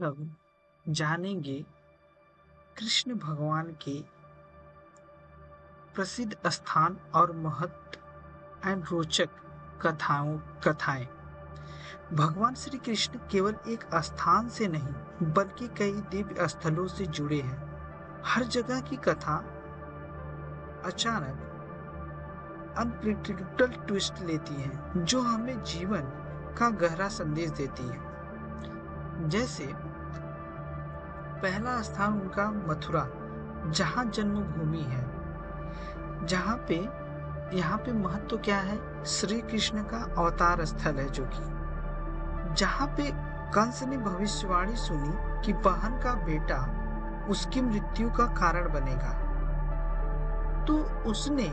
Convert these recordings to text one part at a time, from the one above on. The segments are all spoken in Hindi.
हम जानेंगे कृष्ण भगवान के प्रसिद्ध स्थान और महत्व एंड रोचक कथाएं। भगवान श्री कृष्ण केवल एक स्थान से नहीं बल्कि कई दिव्य स्थलों से जुड़े हैं। हर जगह की कथा अचानक अनप्रिडिक्टेबल ट्विस्ट लेती है जो हमें जीवन का गहरा संदेश देती है। जैसे पहला स्थान उनका मथुरा, जहाँ जन्मभूमि है, यहाँ पे महत्व क्या है? श्री कृष्ण का अवतार स्थल है, जो कि जहाँ पे कंस ने भविष्यवाणी सुनी कि बहन का बेटा उसकी मृत्यु का कारण बनेगा, तो उसने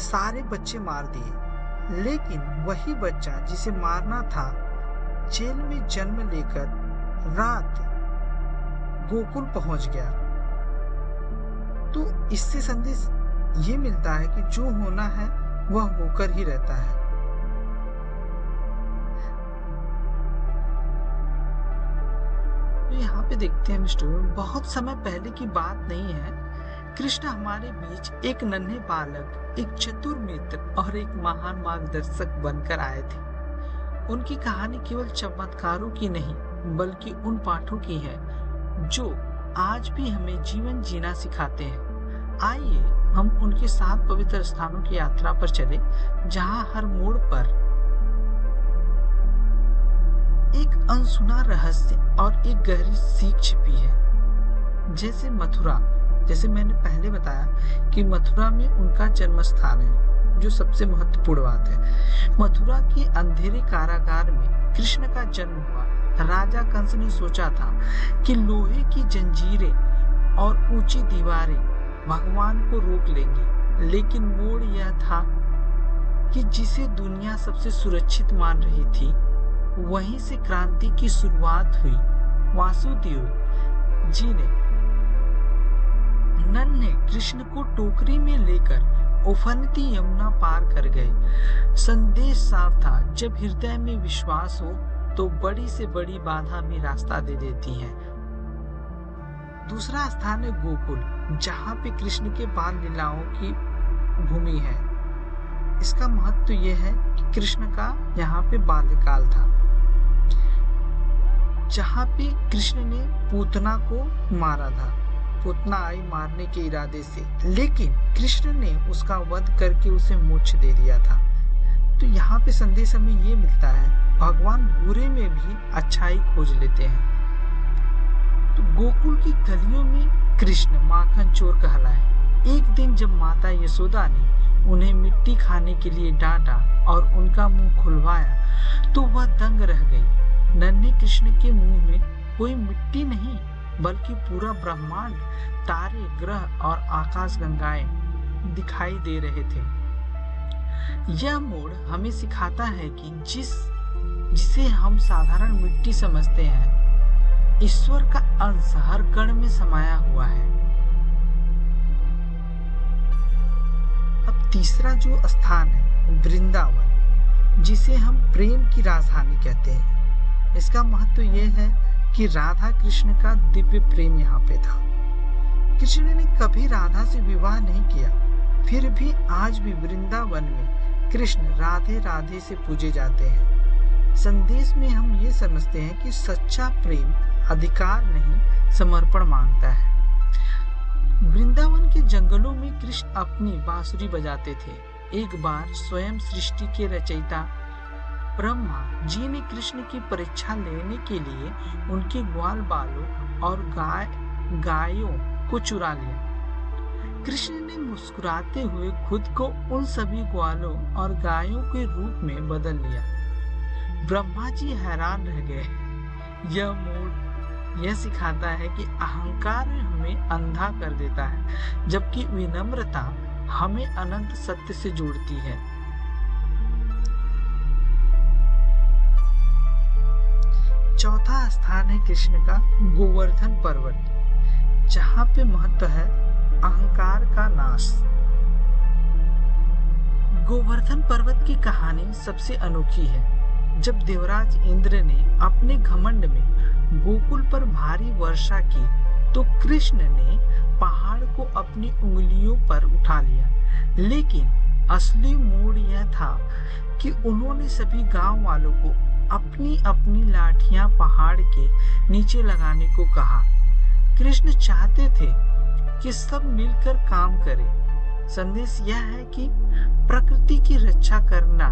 सारे बच्चे मार दिए। लेकिन वही बच्चा जिसे मारना था जेल में जन्म लेकर रात गोकुल पहुंच गया। तो इससे संदेश ये मिलता है कि जो होना है वह होकर ही रहता है। तो यहाँ पे देखते हैं स्टोरी बहुत समय पहले की बात नहीं है। कृष्ण हमारे बीच एक नन्हे बालक, एक चतुर मित्र और एक महान मार्गदर्शक बनकर आए थे। उनकी कहानी केवल चमत्कारों की नहीं बल्कि उन पाठों की है जो आज भी हमें जीवन जीना सिखाते हैं। आइए हम उनके 7 पवित्र स्थानों की यात्रा पर चले, जहां हर मोड़ पर एक अनसुना रहस्य और एक गहरी सीख छिपी है। जैसे मथुरा, जैसे मैंने पहले बताया कि मथुरा में उनका जन्म स्थान है, जो सबसे महत्वपूर्ण बात है। मथुरा के अंधेरे कारागार में कृष्ण का जन्म हुआ। राजा कंस ने सोचा था कि लोहे की जंजीरें और ऊंची दीवारें भगवान को रोक लेंगी, लेकिन मोड़ यह था कि जिसे दुनिया सबसे सुरक्षित मान रही थी, वहीं से क्रांति की शुरुआत हुई। वासुदेव जी ने नन्हे कृष्ण को टोकरी में लेकर उफनती यमुना पार कर गए। संदेश साफ था, जब हृदय में विश्वास हो तो बड़ी से बड़ी बाधा भी रास्ता दे देती है। दूसरा स्थान है गोकुल, जहाँ पे कृष्ण के बाल लीलाओं की भूमि है। इसका महत्व यह है कि कृष्ण का यहाँ पे बाल्यकाल था, जहाँ पे कृष्ण ने पूतना को मारा था। पूतना आई मारने के इरादे से, लेकिन कृष्ण ने उसका वध करके उसे मोक्ष दे दिया था। तो यहाँ पे संदेश हमें ये मिलता है, भगवान बुरे में भी अच्छाई खोज लेते हैं। तो गोकुल की गलियों में कृष्ण माखन चोर कहलाए। एक दिन जब माता यशोदा ने उन्हें मिट्टी खाने के लिए डांटा और उनका मुंह खुलवाया तो वह दंग रह गई। नन्हे कृष्ण के मुंह में कोई मिट्टी नहीं बल्कि पूरा ब्रह्मांड, तारे, ग्रह और आकाश गंगाएं दिखाई दे रहे थे। यह मोड़ हमें सिखाता है कि जिसे हम साधारण मिट्टी समझते हैं, ईश्वर का अंश हर कण में समाया हुआ है। अब तीसरा जो स्थान है वृंदावन, जिसे हम प्रेम की राजधानी कहते हैं। इसका महत्व यह है कि राधा कृष्ण का दिव्य प्रेम यहाँ पे था। कृष्ण ने कभी राधा से विवाह नहीं किया, फिर भी आज भी वृंदावन में कृष्ण राधे राधे से पूजे जाते हैं। संदेश में हम ये समझते हैं कि सच्चा प्रेम अधिकार नहीं, समर्पण मांगता है। वृंदावन के जंगलों में कृष्ण अपनी बांसुरी बजाते थे। एक बार स्वयं सृष्टि के रचयिता ब्रह्मा जी ने कृष्ण की परीक्षा लेने के लिए उनके ग्वाल बालों और गायों को चुरा लिया। कृष्ण ने मुस्कुराते हुए खुद को उन सभी ग्वालों और गायों के रूप में बदल लिया। ब्रह्मा जी हैरान रह गए। यह मोड़ यह सिखाता है कि अहंकार हमें अंधा कर देता है, जबकि विनम्रता हमें अनंत सत्य से जोड़ती है। चौथा स्थान है कृष्ण का गोवर्धन पर्वत, जहाँ पे महत्व है अहंकार का नाश। गोवर्धन पर्वत की कहानी सबसे अनोखी है। जब देवराज इंद्र ने अपने घमंड में गोकुल पर भारी वर्षा की तो कृष्ण ने पहाड़ को अपनी उंगलियों पर उठा लिया। लेकिन असली मोड़ यह था कि उन्होंने सभी गांव वालों को अपनी अपनी लाठियां पहाड़ के नीचे लगाने को कहा। कृष्ण चाहते थे कि सब मिलकर काम करें। संदेश यह है कि प्रकृति की रक्षा करना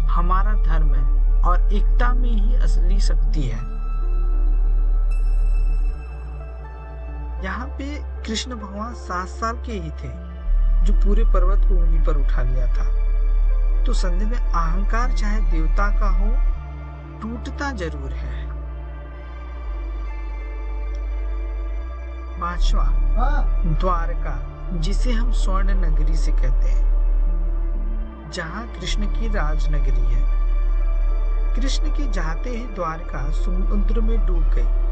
हमारा धर्म है और एकता में ही असली शक्ति है। यहाँ पे कृष्ण भगवान 7 साल के ही थे जो पूरे पर्वत को उंगली पर उठा लिया था। तो संदेश में अहंकार चाहे देवता का हो, टूटता जरूर है। 5वां, द्वारका, जिसे हम स्वर्ण नगरी से कहते हैं, जहां कृष्ण की राजनगरी है। कृष्ण के जाते ही द्वारका समुद्र में डूब गई।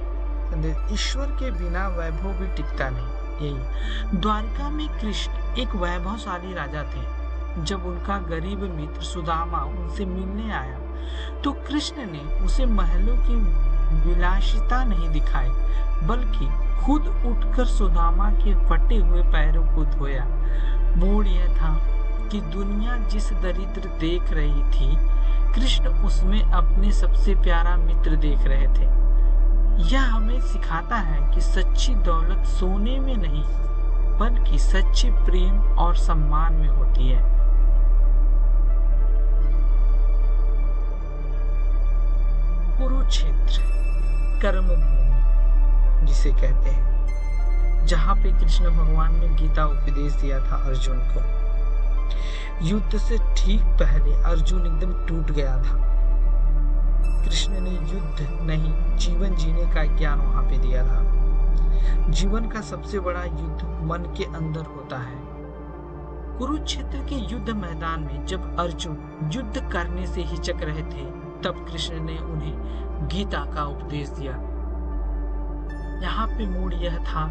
ईश्वर के बिना वैभव भी टिकता नहीं। यही द्वारका में कृष्ण एक वैभवशाली राजा थे। जब उनका गरीब मित्र सुदामा उनसे मिलने आया तो कृष्ण ने उसे महलों की विलासिता नहीं दिखाई, बल्कि खुद उठकर सुदामा के फटे हुए पैरों को धोया। मोड़ यह था कि दुनिया जिस दरिद्र देख रही थी, कृष्ण उसमें अपने सबसे प्यारा मित्र देख रहे थे। यह हमें सिखाता है कि सच्ची दौलत सोने में नहीं, बल्कि सच्चे प्रेम और सम्मान में होती है। कुरुक्षेत्र, कर्म भूमि जिसे कहते हैं, जहां पे कृष्ण भगवान ने गीता उपदेश दिया था अर्जुन को। युद्ध से ठीक पहले अर्जुन एकदम टूट गया था। कृष्ण ने युद्ध नहीं, जीवन जीने का ज्ञान वहां पे दिया था। जीवन का सबसे बड़ा युद्ध मन के अंदर होता है। कुरुक्षेत्र के युद्ध मैदान में जब अर्जुन युद्ध करने से हिचक रहे थे, तब कृष्ण ने उन्हें गीता का उपदेश दिया। यहाँ पे मोड़ यह था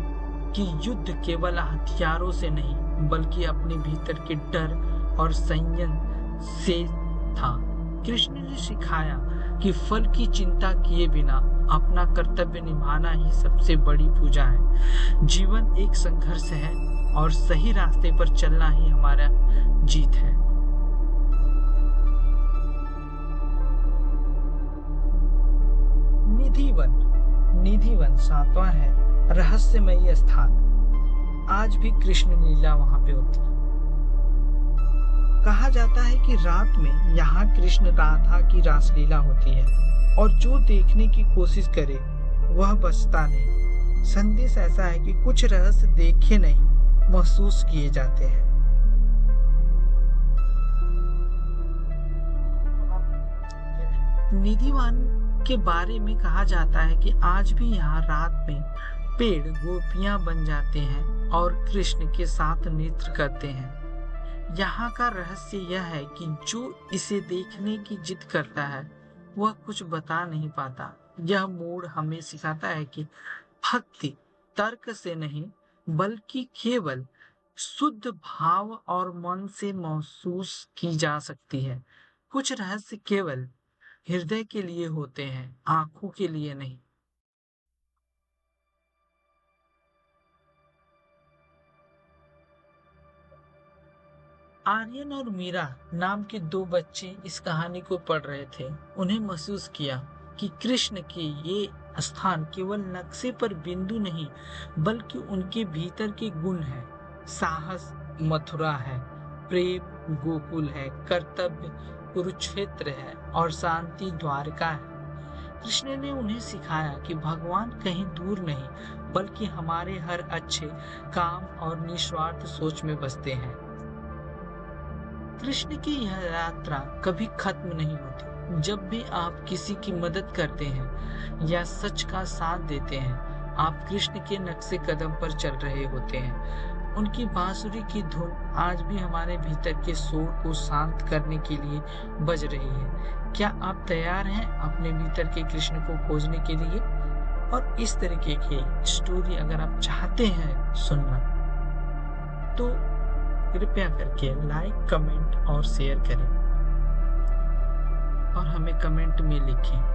कि युद्ध केवल हथियारों से नहीं, बल्कि अपने भीतर के डर और संयम से था। कृष्ण ने सिखाया कि फल की चिंता किए बिना अपना कर्तव्य निभाना ही सबसे बड़ी पूजा है। जीवन एक संघर्ष है और सही रास्ते पर चलना ही हमारा जीत है। निधिवन 7वां है, रहस्यमयी स्थान। आज भी कृष्ण लीला वहां पे होती है। कहा जाता है कि रात में यहाँ कृष्ण राधा की रासलीला होती है और जो देखने की कोशिश करे वह बचता नहीं। संदेश ऐसा है कि कुछ रहस्य देखे नहीं, महसूस किए जाते हैं। निधिवान के बारे में कहा जाता है कि आज भी यहाँ रात में पेड़ गोपियां बन जाते हैं और कृष्ण के साथ नृत्य करते हैं। यहाँ का रहस्य यह है कि जो इसे देखने की जिद करता है वह कुछ बता नहीं पाता। यह मोड़ हमें सिखाता है कि भक्ति तर्क से नहीं, बल्कि केवल शुद्ध भाव और मन से महसूस की जा सकती है। कुछ रहस्य केवल हृदय के लिए होते हैं, आंखों के लिए नहीं। आर्यन और मीरा नाम के 2 बच्चे इस कहानी को पढ़ रहे थे। उन्हें महसूस किया कि कृष्ण के ये स्थान केवल नक्शे पर बिंदु नहीं, बल्कि उनके भीतर के गुण हैं। साहस मथुरा है, प्रेम गोकुल है, कर्तव्य कुरुक्षेत्र है और शांति द्वारका है। कृष्ण ने उन्हें सिखाया कि भगवान कहीं दूर नहीं, बल्कि हमारे हर अच्छे काम और निस्वार्थ सोच में बसते हैं। कृष्ण की यह यात्रा कभी खत्म नहीं होती। जब भी आप किसी की मदद करते हैं या सच का साथ देते हैं, आप कृष्ण के नक्शे कदम पर चल रहे होते हैं। उनकी बांसुरी की धुन आज भी हमारे भीतर के शोर को शांत करने के लिए बज रही है। क्या आप तैयार हैं अपने भीतर के कृष्ण को खोजने के लिए? और इस तरीके की स्टोरी अगर आप चाहते हैं सुनना, तो कृपया करके लाइक, कमेंट और शेयर करें। और हमें कमेंट में लिखें।